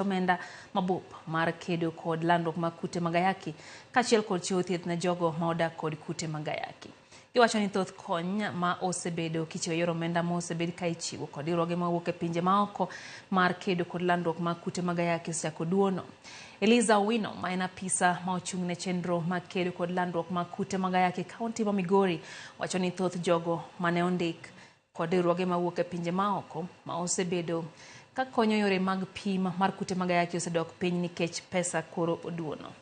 omenda mabup mar kedo kod landruok mag kute mag ayaki kaachiel kod chiwo thieth ne jogo ma odak kod kute mag ayaki. Giwacho ni thoth kony ma osebedo kichiwo yor omenda ma osebed ka ichiwo kod riwruoge mawuok e pinje maoko mar kedo kod landruok mag kute mag ayaki osechako duono. Eliza Owino, ma en apisa ma ochung' ne chenro mag kedo kod landruok mag kute mag ayaki kaunti ma Migori, wacho ni thoth jogo mane ondik kod riwruoge mawuok e pinje maoko ma osebedo ka konyo yore mag pim mar kute mag ayaki osedok piny nikech pesa koro oduono.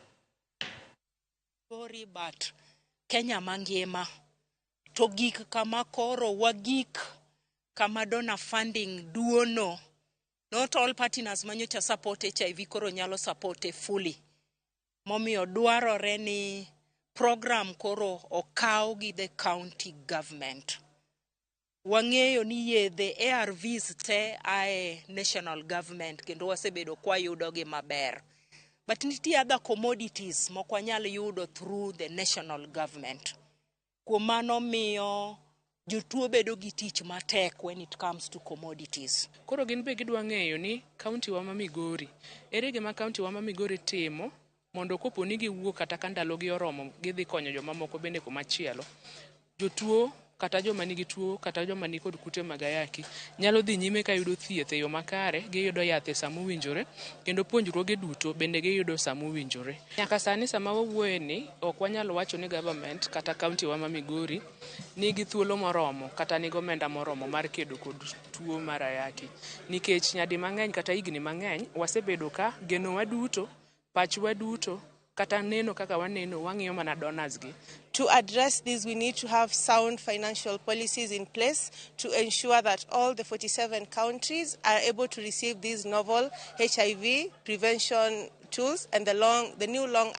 But Kenya mangima to gik kama koro wagik kama donor funding duono. Not all partners manyocha support HIV koro nyalo support fully. Momiyo dwarore ni program koro okaw gi the county government. Wang'eyo ni yedhe ARVs te ae national government kendo wasebedo kwa yudo gi maber. But nitie other commodities mokwa nyal yudo through the national government. Kuom mano miyo jotuo bedo gi tich matek when it comes to commodities. Koro gin be gidwa ng'eyo ni kaunti wa ma Migori, ere gima kaunti wa ma Migori timo mondo kopo ni giwuok kata ka ndalogi oromo gidhi konyo joma moko bende kumachielo. Jotuo kata joma nigi tuo kata joma ni kod kute mag ayaki nyalo dhi nyime ka yudo thieth e yo makare, giyudo yath e sama owinjore kendo puonjruoge duto bende giyudo sama owinjore. Nyaka sani sama wawuoye ni ok wanyalo wacho ni government kata kaunti wa ma Migori nigi thuolo moromo kata nigi omenda moromo mar kedo kod tuo mar ayaki, nikech nyadi mang'eny kata higni mang'eny wasebedo ka genowa duto, pachwa duto kata neno kaka waneno wang'iyo mana donors gi. To address this, we need to have sound financial policies in place to ensure that all the 47 countries are able to receive these novel HIV prevention tools and the new long